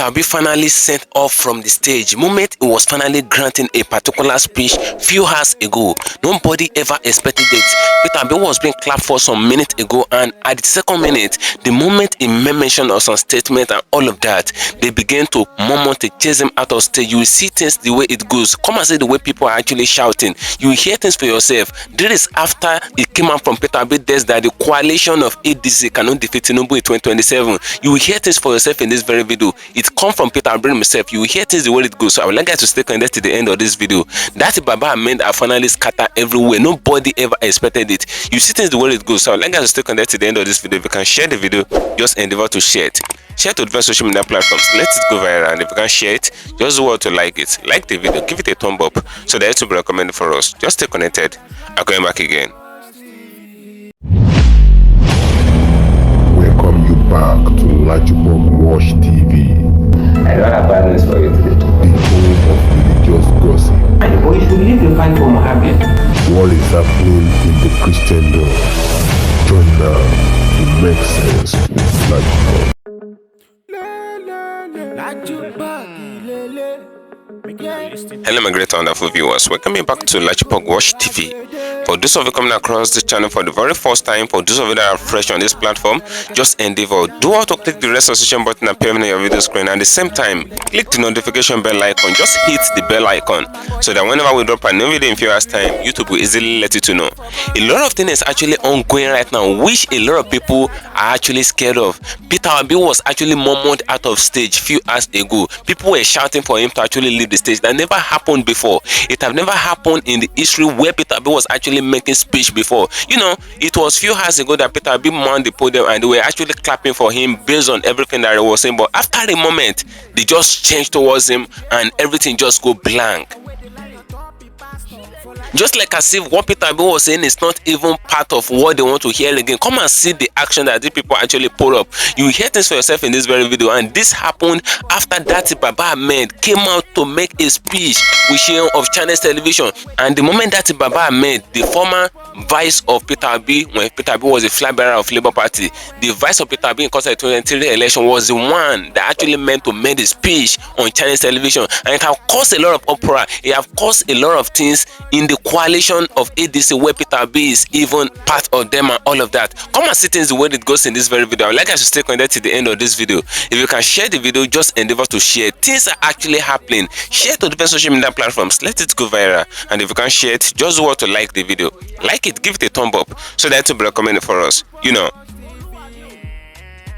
Peter Obi finally sent off from the stage. Moment he was finally granting a particular speech few hours ago. Nobody ever expected it. Peter Obi was being clapped for some minutes ago, and at the second minute, the moment he made mention of some statement and all of that, they began to murmur to chase him out of stage. You will see things the way it goes. Come and see the way people are actually shouting. You will hear things for yourself. This is after it came out from Peter Obi desk that the coalition of ADC cannot defeat TINUBU in 2027. You will hear things for yourself in this very video. It comes from Peter Obi himself. You will hear things the way it goes. So I would like you to stay connected to the end of this video. Datti Baba Ahmed are finally scattered everywhere. Nobody ever expected it. You see things the way it goes. So I would like you to stay connected to the end of this video. If you can share the video, just endeavor to share it. Share to different social media platforms. Let it go viral. And if you can share it, just do what to like it. Like the video, give it a thumb up so that it will be recommended for us. Just stay connected. I'm going back again. Welcome you back to LAJUPOG Watch TV. I don't have bad news for you today. The home of religious gossip. But you should leave the fight for Mohammed. What is happening in the Christendom? Join now to make sense with LAJUPOG. Hello my great wonderful viewers, welcome back to LAJUPOG Watch TV. For those of you coming across this channel for the very first time, for those of you that are fresh on this platform, just endeavor do how to click the red subscription button appearing on your video screen, and at the same time click the notification bell icon. Just hit the bell icon so that whenever we drop a new video in few hours time, YouTube will easily let you to know. A lot of things is actually ongoing right now which a lot of people are actually scared of. Peter Obi was actually murmured out of stage few hours ago. People were shouting for him to actually leave the stage. That never happened before. It have never happened in the history where Peter Obi was actually making speech before. You know, it was few hours ago that Peter Obi mounted the podium and they were actually clapping for him based on everything that he was saying. But after a moment, they just changed towards him and everything just go blank. Just like as if what Peter Obi was saying is not even part of what they want to hear again. Come and see the action that these people actually put up. You will hear things for yourself in this very video. And this happened after Datti Baba Ahmed came out to make a speech with him of Chinese television. And the moment Datti Baba Ahmed, the former vice of Peter Obi, when Peter Obi was the flag bearer of Labour Party, the vice of Peter Obi in the 2023 election was the one that actually meant to make the speech on Chinese television. And it has caused a lot of uproar. It has caused a lot of things in the coalition of ADC where Peter Obi is even part of them and all of that. Come and see things the way it goes in this very video. I would like you to stay connected to the end of this video. If you can share the video, just endeavor to share. Things are actually happening. Share to different social media platforms. Let it go viral. And if you can share it, just do what to like the video. Like it, give it a thumb up so that it will be recommended for us. You know,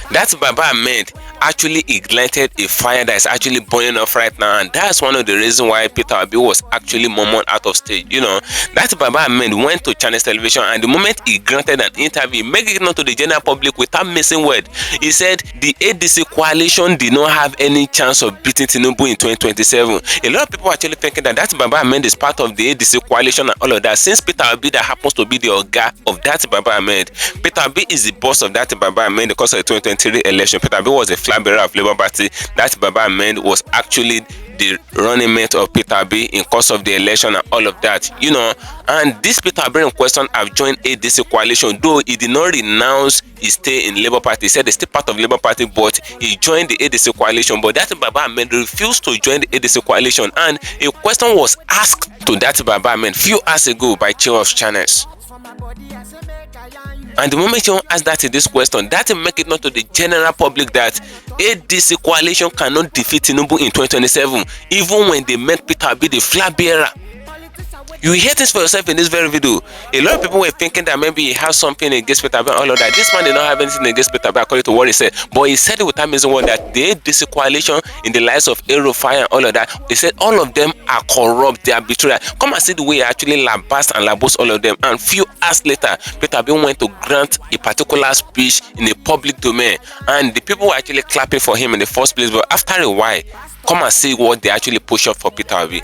Datti Baba Ahmed actually ignited a fire that is actually burning off right now, and that's one of the reasons why Peter Obi was actually murmured out of stage. You know, Datti Baba Ahmed went to Chinese television, and the moment he granted an interview, making it known to the general public without missing word, he said the ADC coalition did not have any chance of beating TINUBU in 2027. A lot of people are actually thinking that Datti Baba Ahmed is part of the ADC coalition and all of that. Since Peter Obi that happens to be the Oga of Datti Baba Ahmed, Peter Obi is the boss of Datti Baba Ahmed because of the 2023 election. Peter Obi was a flag bearer of Labour Party. Datti Baba Ahmed was actually the running mate of Peter Obi in course of the election and all of that, you know. And this Peter Obi in question have joined ADC coalition, though he did not renounce his stay in Labour Party. He said he's still part of Labour Party, but he joined the ADC coalition. But Datti Baba Ahmed refused to join the ADC coalition, and a question was asked to Datti Baba Ahmed few hours ago by chair of channels. And the moment you ask Datti this question, Datti make it known to the general public that ADC coalition cannot defeat TINUBU in 2027, even when they make Peter Obi the flag bearer. You hear this for yourself in this very video. A lot of people were thinking that maybe he has something against Peter Obi and all of that. This man did not have anything against Peter Obi according to what he said. But he said it without missing word that the ADC coalition in the lives of Fire and all of that, he said all of them are corrupt, they are betrayed. Come and see the way he actually labast and labos all of them. And few hours later, Peter Obi went to grant a particular speech in a public domain. And the people were actually clapping for him in the first place. But after a while, come and see what they actually push up for Peter Obi.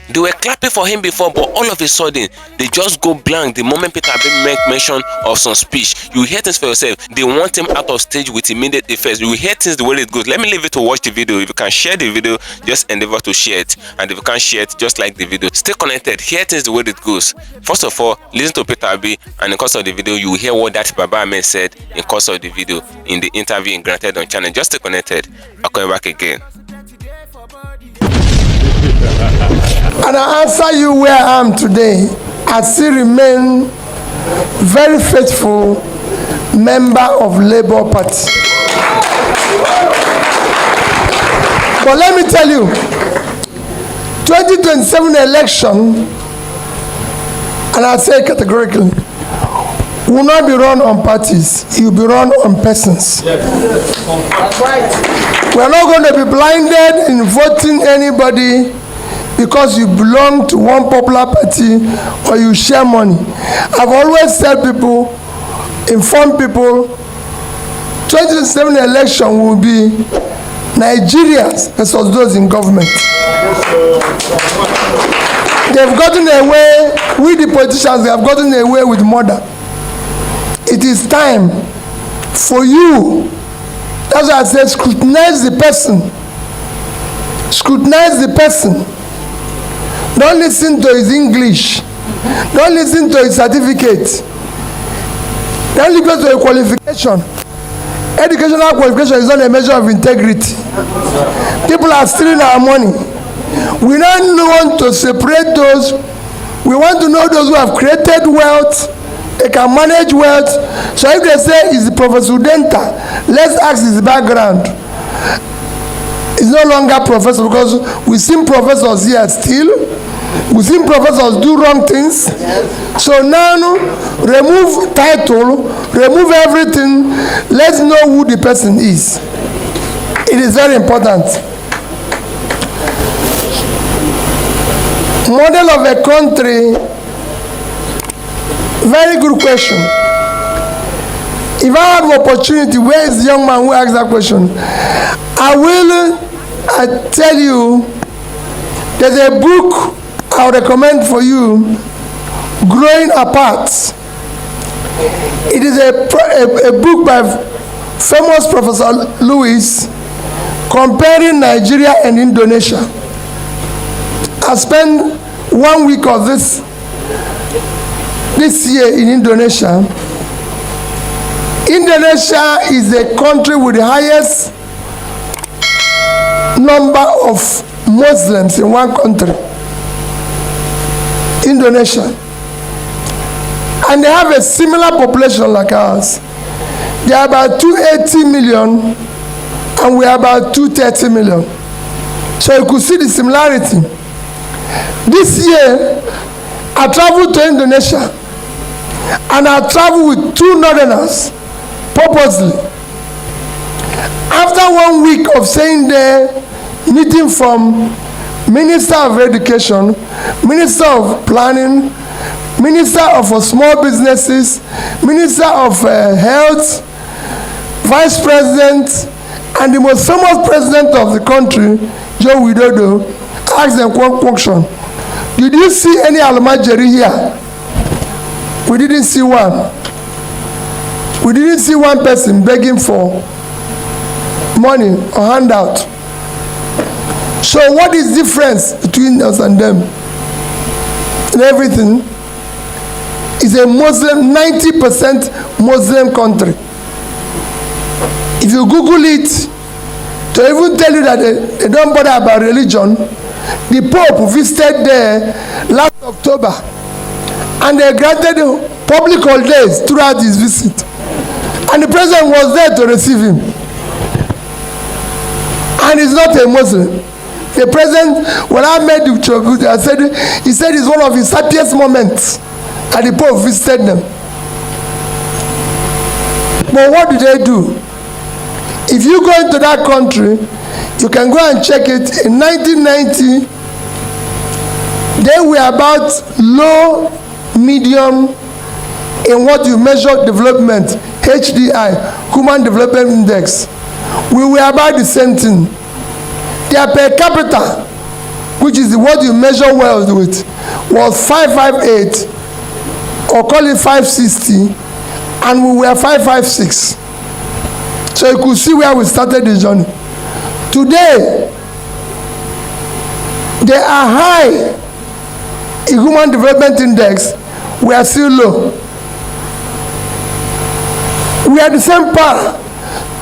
They were clapping for him before, but all of a sudden they just go blank the moment Peter Obi make mention of some speech. You hear things for yourself. They want him out of stage with immediate effect. You hear things the way it goes. Let me leave you to watch the video. If you can share the video, just endeavor to share it, and if you can't share it, just like the video. Stay connected. Hear things the way it goes. First of all, listen to Peter Obi, and in course of the video, you will hear what that Baba Ahmed said in course of the video in the interview granted on channel. Just stay connected. I'll come back again. And I answer you where I am today. I still remain very faithful member of Labour Party. But let me tell you, 2027 election, and I say categorically, will not be run on parties. It will be run on persons. That's right. We are not going to be blinded in voting anybody because you belong to one popular party or you share money. I've always said people, inform people, 2027 election will be Nigerians versus those in government. They've gotten away, we the politicians, they have gotten away with murder. It is time for you. That's why I said scrutinize the person. Scrutinize the person. Don't listen to his English. Don't listen to his certificate. Don't listen to a qualification. Educational qualification is not a measure of integrity. People are stealing our money. We don't want to separate those. We want to know those who have created wealth. They can manage wealth. So if they say is Professor Udenta, let's ask his background. He's no longer professor because we've seen professors here still. We've seen professors do wrong things. So now remove title, remove everything. Let's know who the person is. It is very important. Model of a country. Very good question. If I have opportunity, where is the young man who asked that question? I tell you, there's a book I would recommend for you, Growing Apart. It is a book by famous Professor Lewis comparing Nigeria and Indonesia. I spent 1 week of this year in Indonesia. Indonesia is a country with the highest number of Muslims in one country. Indonesia. And they have a similar population like ours. They are about 280 million and we are about 230 million. So you could see the similarity. This year, I traveled to Indonesia and I traveled with 2 northerners purposely. After 1 week of staying there, meeting from Minister of Education, Minister of Planning, Minister of Small Businesses, Minister of Health, Vice President, and the most famous president of the country, Joe Widodo, asked them one question. Did you see any Almajiri here? We didn't see one. We didn't see one person begging for money or handout. So what is the difference between us and them? And everything is a Muslim, 90% Muslim country. If you Google it, to even tell you that they don't bother about religion, the Pope visited there last October and they granted public holidays throughout his visit. And the president was there to receive him. And he's not a Muslim. The president, when I met the Chogut, he said it's one of his happiest moments that the Pope visited them. But what do they do? If you go into that country, you can go and check it. In 1990, they were about low, medium in what you measure development, HDI, Human Development Index. We were about the same thing. Their per capita, which is what you measure wealth with, was 558, or call it 560, and we were 556. So you could see where we started the journey. Today, they are high in Human Development Index. We are still low. We are the same par.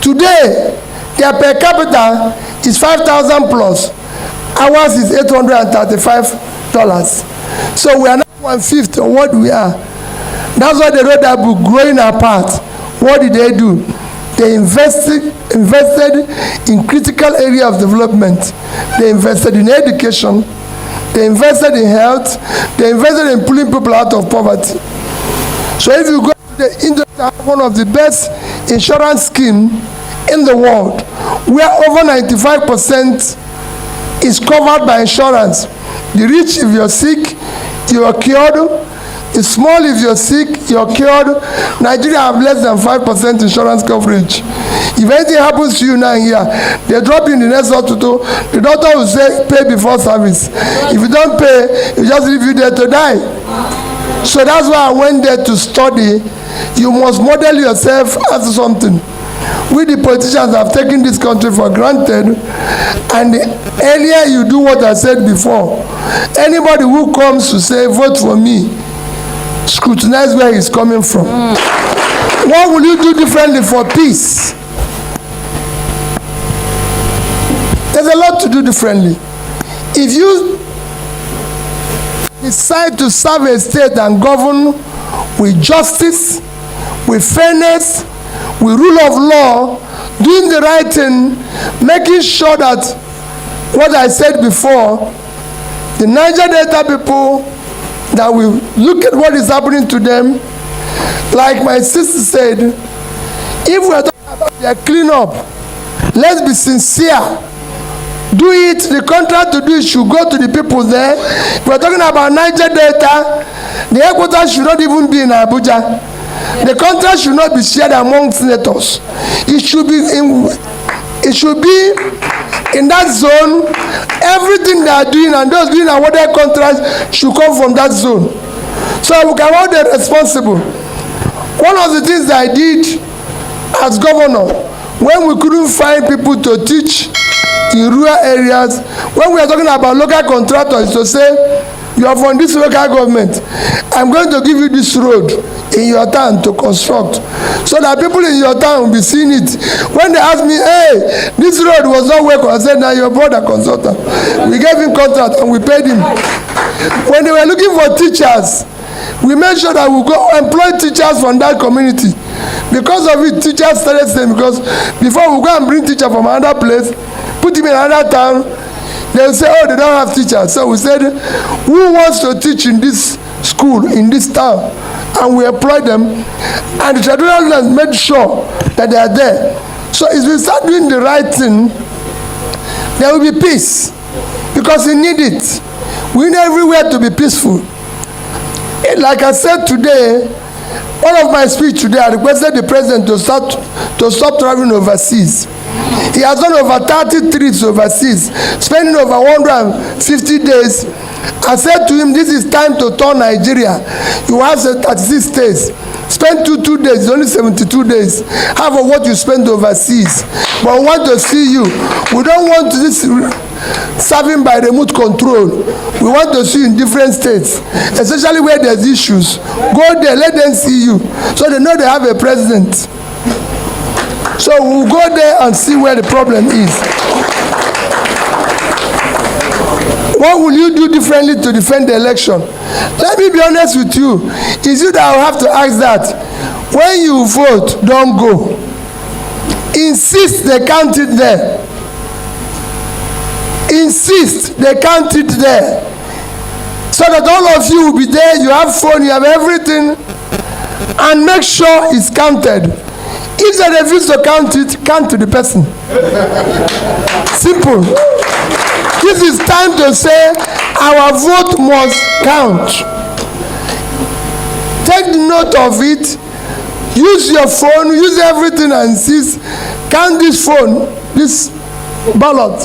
Today, their per capita is 5,000 plus. Ours is $835. So we are not 1/5 of what we are. That's why they wrote that book, Growing Apart. What did they do? They invested in critical area of development. They invested in education. They invested in health. They invested in pulling people out of poverty. So if you go to the industry, one of the best insurance scheme in the world, where over 95% is covered by insurance. The rich, if you're sick, you are cured. The small, if you're sick, you're cured. Nigeria have less than 5% insurance coverage. If anything happens to you now here, they drop you in the next hospital. The doctor will say, pay before service. If you don't pay, you just leave you there to die. So that's why I went there to study. You must model yourself as something. We the politicians have taken this country for granted, and earlier you do what I said before. Anybody who comes to say, vote for me, scrutinize where he's coming from. What will you do differently for peace? There's a lot to do differently. If you decide to serve a state and govern with justice, with fairness, with rule of law, doing the right thing, making sure that what I said before, the Niger Delta people, that we look at what is happening to them, like my sister said, if we are talking about their cleanup, let's be sincere. Do it, the contract to do it should go to the people there. If we are talking about Niger Delta, the headquarters should not even be in Abuja. The contract should not be shared among senators. It should be in that zone. Everything they are doing and those doing awarded contracts should come from that zone. So we can hold them responsible. One of the things that I did as governor, when we couldn't find people to teach in rural areas, when we are talking about local contractors, to say, you are from this local government, I'm going to give you this road in your town to construct, so that people in your town will be seeing it. When they ask me, hey, this road was not working, I said, now your brother consultant. We gave him contract and we paid him. When they were looking for teachers, we made sure that we go employ teachers from that community. Because of it, teachers started saying, because before we go and bring teacher from another place, put him in another town, they will say, oh, they don't have teachers. So we said, who wants to teach in this school, in this town? And we employed them. And the traditional leaders made sure that they are there. So if we start doing the right thing, there will be peace. Because we need it. We need everywhere to be peaceful. Like I said today, one of my speech today, I requested the president to stop traveling overseas. He has done over 30 trips overseas, spending over 150 days. I said to him, this is time to turn Nigeria. You have 36 days. Spend two days, only 72 days. Half of what you spend overseas. But we want to see you. We don't want this serving by remote control. We want to see you in different states, especially where there's issues. Go there, let them see you, so they know they have a president. So we'll go there and see where the problem is. What will you do differently to defend the election? Let me be honest with you. It's you that will have to ask that. When you vote, don't go. Insist they count it there. Insist they count it there. So that all of you will be there, you have phone, you have everything, and make sure it's counted. If they refuse to count it, count to the person. Simple. This is time to say our vote must count. Take note of it. Use your phone, use everything and insist. Count this phone, this ballot.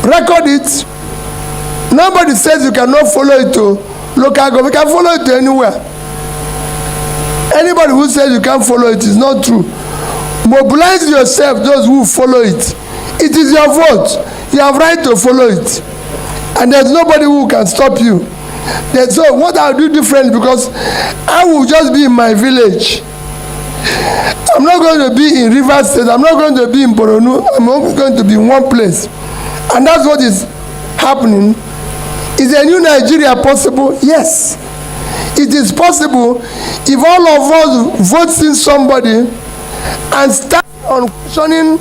Record it. Nobody says you cannot follow it to local government. You can follow it to anywhere. Anybody who says you can't follow it is not true. Mobilize yourself, those who follow it. It is your vote. You have right to follow it. And there's nobody who can stop you. So what I'll do different, because I will just be in my village. I'm not going to be in Rivers State. I'm not going to be in BORNO. I'm only going to be in one place. And that's what is happening. Is a new Nigeria possible? Yes. It is possible if all of us vote in somebody and start on questioning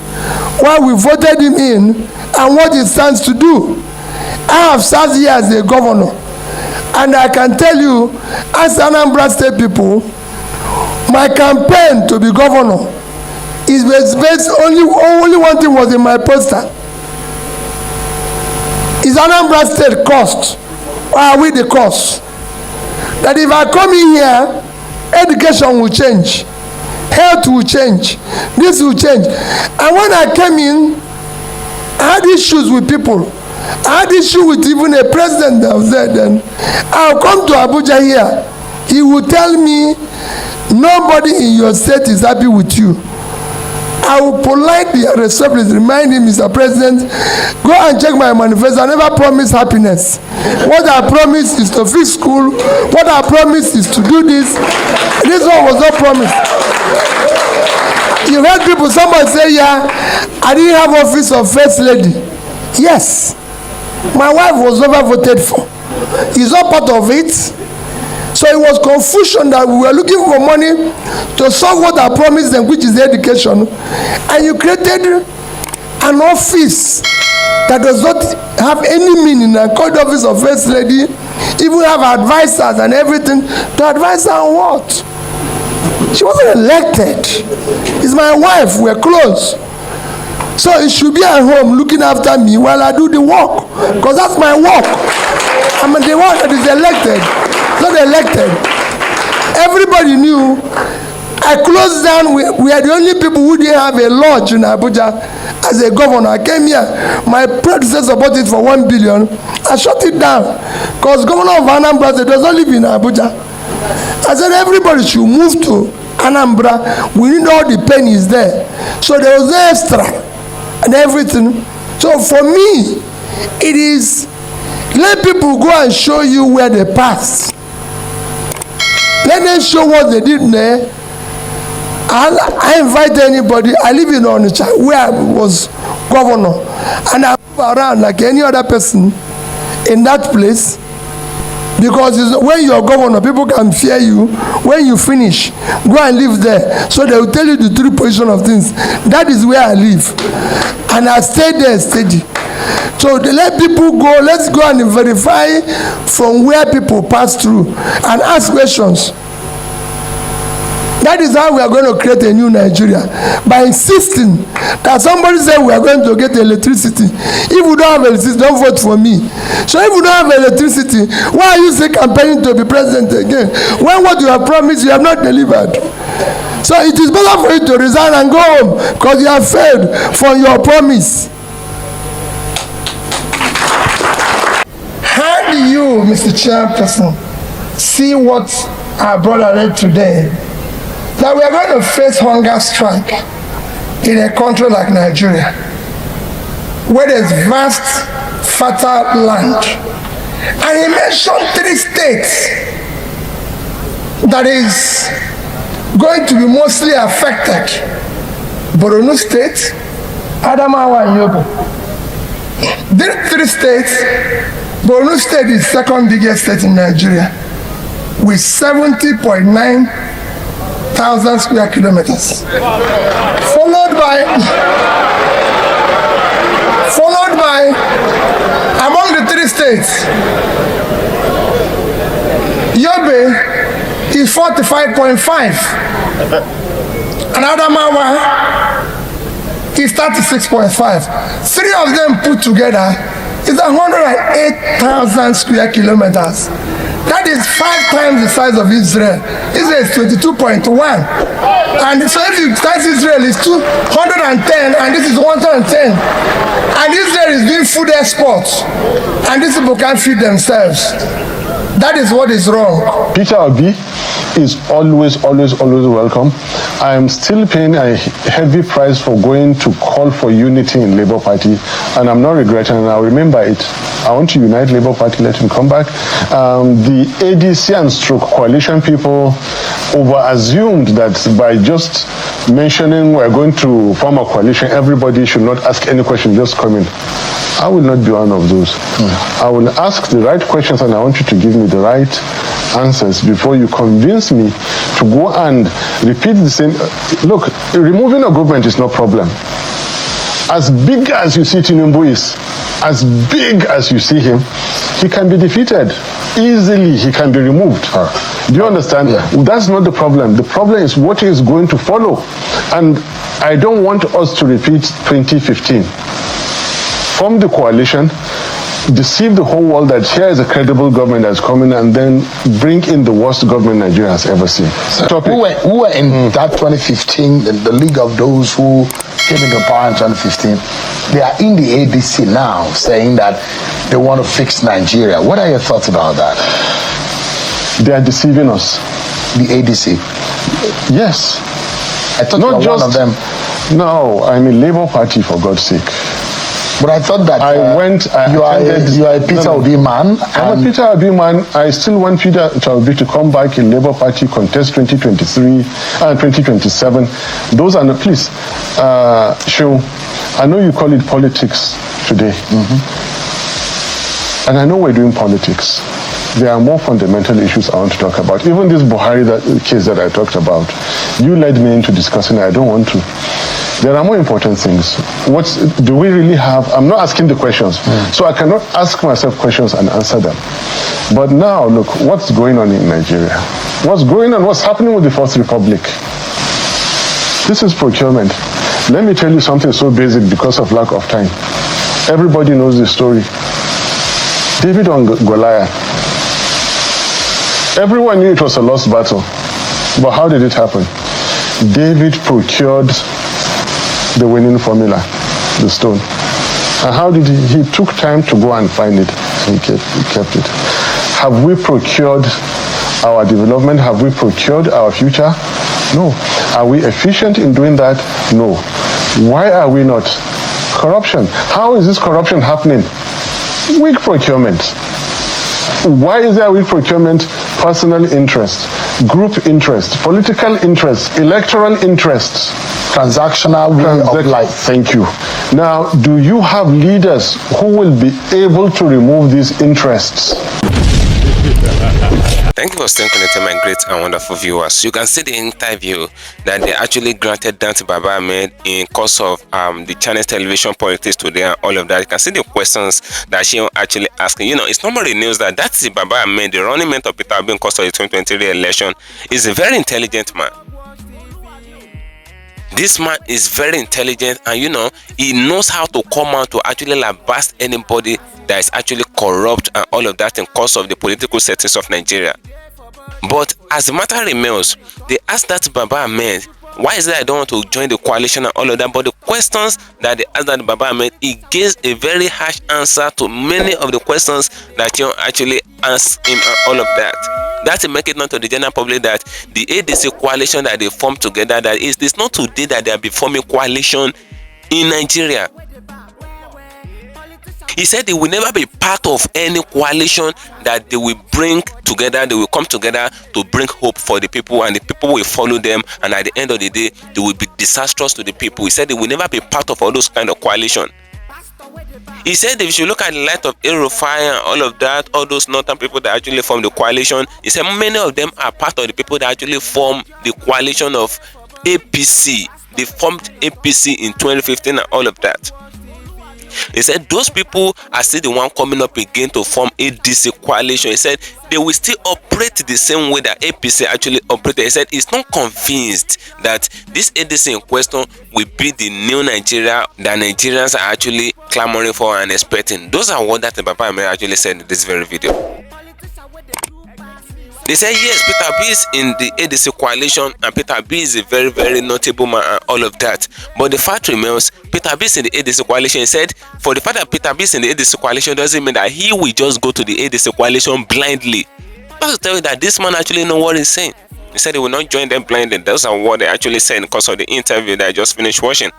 why we voted him in and what he stands to do. I have sat here as a governor, and I can tell you, as Anambra State people, my campaign to be governor is based only one thing was in my poster. Is Anambra State cost, or are we the cost? That if I come in here, education will change, health will change, this will change. And when I came in, I had issues with people. I had issue with even a president that was there then. I'll come to Abuja here. He will tell me, nobody in your state is happy with you. I will politely and respectfully remind him, Mr. President, go and check my manifesto. I never promised happiness. What I promised is to fix school. What I promised is to do this. This one was not promised. You heard people, somebody say, yeah, I didn't have office of first lady. Yes. My wife was never voted for. He's not part of it. So it was confusion that we were looking for money to solve what I promised them, which is education. And you created an office that does not have any meaning, a called office of first lady, even have advisors and everything. To advise her on what? She wasn't elected. It's my wife. We're close. So it should be at home looking after me while I do the work, because that's my work. I'm the one that is elected, not elected. Everybody knew. I closed down. We are the only people who didn't have a lodge in Abuja as a governor. I came here. My predecessor bought it for 1 billion. I shut it down because Governor of Anambra does not live in Abuja. I said everybody should move to Anambra. We need all the pennies there. So there was no extra and everything. So for me, it is let people go and show you where they passed. Let them show what they did there. I invite anybody. I live in Onitsha where I was governor, and I move around like any other person in that place, because when you are governor, people can fear you. When you finish, go and live there, so they will tell you the true position of things. That is where I live, and I stay there steady. So they let people go. Let's go and verify from where people pass through and ask questions. That is how we are going to create a new Nigeria, by insisting that somebody said we are going to get electricity. If we don't have electricity, don't vote for me. So if we don't have electricity, why are you still campaigning to be president again? When what you have promised, you have not delivered. So it is better for you to resign and go home, because you have failed from your promise. How do you, Mr. Chairperson, see what our brother read today? That we are going to face hunger strike in a country like Nigeria, where there's vast, fertile land. And he mentioned 3 states that is going to be mostly affected. BORNO State, Adamawa and Yobe. These 3 states, BORNO State is the 2nd biggest state in Nigeria, with 70.9 thousand square kilometers, followed by among the 3 states, Yobe is 45.5, and Adamawa is 36.5. 3 of them put together is 108,000 square kilometers. That is 5 times the size of Israel. Israel is 22.1. And so if you start Israel, it's 210, and this is 110. And Israel is doing food exports, and these people can't feed themselves. That is what is wrong. Peter Obi is always welcome. I am still paying a heavy price for going to call for unity in Labour Party, and I'm not regretting, and I'll remember it. I want to unite Labour Party, let him come back. The ADC and stroke coalition people over-assumed that by just mentioning we're going to form a coalition, everybody should not ask any question, just come in. I will not be one of those. I will ask the right questions, and I want you to give me the right answers before you convince me to go and repeat the same. Look, removing a government is no problem. As big as you see TINUBU is, as big as you see him, he can be defeated. Easily, he can be removed. Do you understand? Yeah. That's not the problem. The problem is what is going to follow. And I don't want us to repeat 2015. Form the coalition, deceive the whole world that here is a credible government that's coming, and then bring in the worst government Nigeria has ever seen. Who were in that 2015, the league of those who came into power in 2015? They are in the ADC now, saying that they want to fix Nigeria. What are your thoughts about that? They are deceiving us. The ADC? Yes. I thought not you were one of them. No, I'm a Labour Party, for God's sake. But I thought that you are a Peter Obi man. I'm a Peter Obi man. I still want Peter Obi to come back in Labour Party, contest 2023 and 2027. Those are please, Shu, I know you call it politics today. And I know we're doing politics. There are more fundamental issues I want to talk about. Even this Buhari case that I talked about, you led me into discussing it. I don't want to. There are more important things. What do we really have? I'm not asking the questions, so I cannot ask myself questions and answer them. But now, look, what's going on in Nigeria? What's going on? What's happening with the Fourth Republic? This is procurement. Let me tell you something so basic because of lack of time. Everybody knows the story. David and Goliath. Everyone knew it was a lost battle. But how did it happen? David procured the winning formula, the stone. And how did he took time to go and find it, and he kept it. Have we procured our development? Have we procured our future? No. Are we efficient in doing that? No. Why are we not? Corruption. How is this corruption happening? Weak procurement. Why is there weak procurement? Personal interest, group interest, political interest, electoral interest. Transactional way of life. Thank you. Now, do you have leaders who will be able to remove these interests? Thank you for staying connected, my great and wonderful viewers. You can see the interview that they actually granted Datti Baba Ahmed in course of the Chinese television politics today and all of that. You can see the questions that she actually asking. You know, it's normally news that Datti Baba Ahmed, the running mate of Peter Obi in course of the 2023 election, is a very intelligent man. This man is very intelligent, and you know, he knows how to come out to actually lambast anybody that is actually corrupt and all of that in course of the political settings of Nigeria. But as the matter remains, they asked that Baba Ahmed, why is it I don't want to join the coalition and all of that? But the questions that they asked that Baba Ahmed, he gives a very harsh answer to many of the questions that you actually asked him and all of that. That will make it known to the general public that the ADC coalition that they formed together, that it's not today that they are forming coalition in Nigeria. He said they will never be part of any coalition that they will bring together. They will come together to bring hope for the people, and the people will follow them, and at the end of the day they will be disastrous to the people. He said they will never be part of all those kind of coalition. He said if you look at the light of Erufai and all of that, all those northern people that actually form the coalition, he said many of them are part of the people that actually form the coalition of APC. They formed APC in 2015 and all of that. He said those people are still the one coming up again to form ADC coalition. He said they will still operate the same way that APC actually operated. He said he's not convinced that this ADC in question will be the new Nigeria that Nigerians are actually clamoring for and expecting. Those are what that Baba Ahmed actually said in this very video. They said yes, Peter Obi is in the ADC coalition and Peter Obi is a very, very notable man and all of that. But the fact remains, Peter Obi is in the ADC coalition. He said, for the fact that Peter Obi is in the ADC coalition doesn't mean that he will just go to the ADC coalition blindly. That's to tell you that this man actually knows what he's saying. He said he will not join them blindly. Those are what they actually said because of the interview that I just finished watching.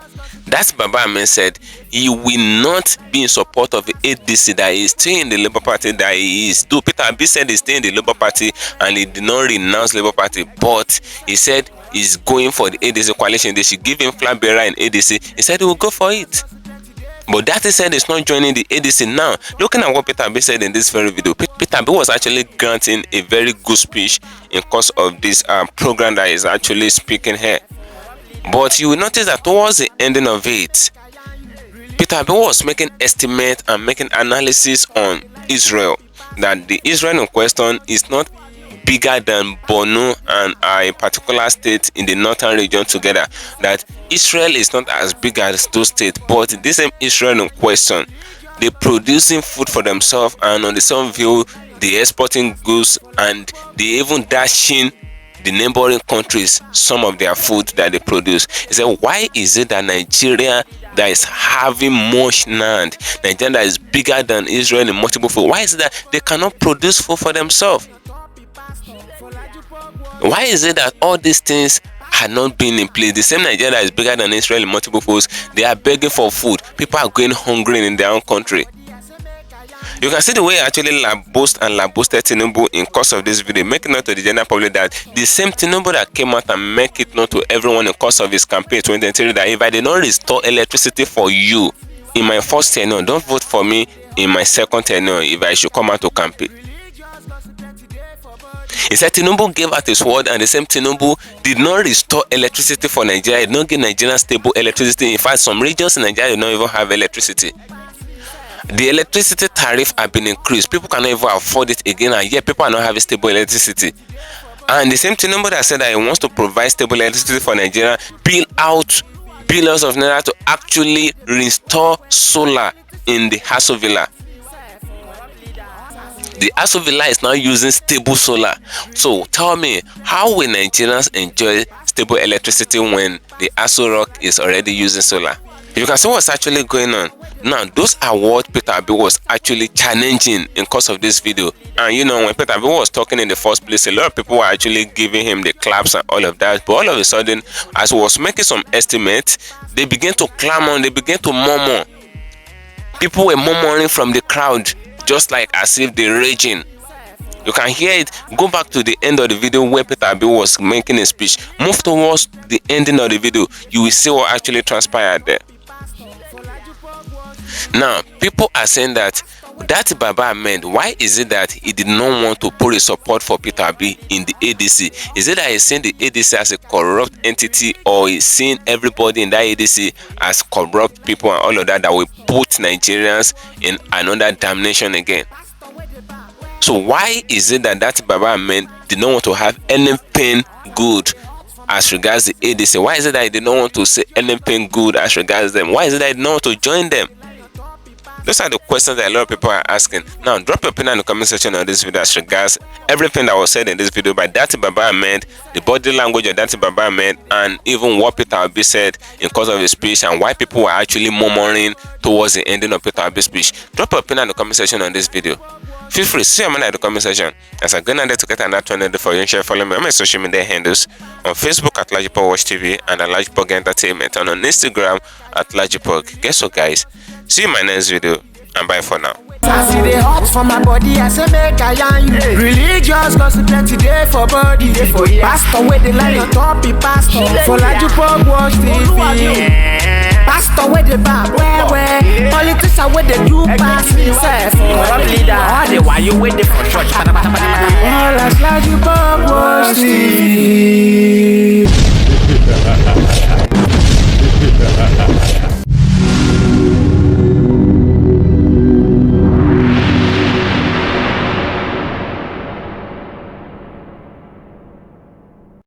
That's Baba Ahmed said he will not be in support of the ADC, that he is still in the Labour Party, that he is. Though Peter Obi said he's still in the Labour Party and he did not renounce Labour Party, but he said he's going for the ADC coalition. They should give him flag bearer in ADC. He said he will go for it. But Datti said he's not joining the ADC now. Looking at what Peter Obi said in this very video, Peter Obi was actually granting a very good speech in course of this program that is actually speaking here. But you will notice that towards the ending of it, Peter Obi was making estimates and making analysis on Israel, that the Israel in question is not bigger than BORNO and a particular state in the northern region together, that Israel is not as big as those states, but this same Israel in question, they producing food for themselves, and on the same view they exporting goods, and they even dashing the neighboring countries some of their food that they produce. He said, why is it that Nigeria that is having much land, Nigeria that is bigger than Israel in multiple food, why is it that they cannot produce food for themselves? Why is it that all these things had not been in place? The same Nigeria that is bigger than Israel in multiple foods, they are begging for food. People are going hungry in their own country. You can see the way actually boasted TINUBU in course of this video, making known to the general public that the same TINUBU that came out and make it known to everyone in course of his campaign 2023 that if I did not restore electricity for you in my first tenure, don't vote for me in my second tenure if I should come out to campaign. He said TINUBU gave out his word, and the same TINUBU did not restore electricity for Nigeria. It did not give Nigeria stable electricity. In fact, some regions in Nigeria do not even have electricity. The electricity tariff have been increased. People cannot even afford it again, and yet people are not having stable electricity. And the same TINUBU that said that he wants to provide stable electricity for Nigeria, bill out billions of naira to actually restore solar in the Hasso Villa. The Hasso Villa is now using stable solar. So tell me, how will Nigerians enjoy stable electricity when the Hasso Rock is already using solar? You can see what's actually going on. Now, those are what Peter Obi was actually challenging in course of this video. And you know, when Peter Obi was talking in the first place, a lot of people were actually giving him the claps and all of that. But all of a sudden, as he was making some estimates, they began to clamor, they began to murmur. People were murmuring from the crowd, just like as if they're raging. You can hear it. Go back to the end of the video where Peter Obi was making a speech. Move towards the ending of the video. You will see what actually transpired there. Now, people are saying that Baba Ahmed, why is it that he did not want to put his support for Peter Obi in the ADC? Is it that he's seeing the ADC as a corrupt entity, or he's seeing everybody in that ADC as corrupt people and all of that will put Nigerians in another damnation again? So why is it that Baba Ahmed did not want to have anything good as regards the ADC? Why is it that he did not want to say anything good as regards them? Why is it that he did not want to join them? Those are the questions that a lot of people are asking. Now, drop your opinion in the comment section on this video as regards everything that was said in this video by Baba Ahmed, the body language of Baba Ahmed, and even what Peter Obi said in course of his speech, and why people were actually murmuring towards the ending of Peter Obi's speech. Drop your opinion in the comment section on this video. Feel free to see your man in the comment section. As I go there to get another channel for you and share, follow me on my social media handles on Facebook at LAJUPOG Watch TV and at LAJUPOG Entertainment, and on Instagram at LAJUPOG. Guess what, guys? See you in my next video, and bye for now. I see the hot for my body, I say make I yarn you. Religious gossip plenty day for body. Pastor with the line on top, be pastor. For LAJUPOG Watch TV. Pastor with the bar, where politician with the do pass himself. All the while you waiting for church. All as LAJUPOG Watch TV.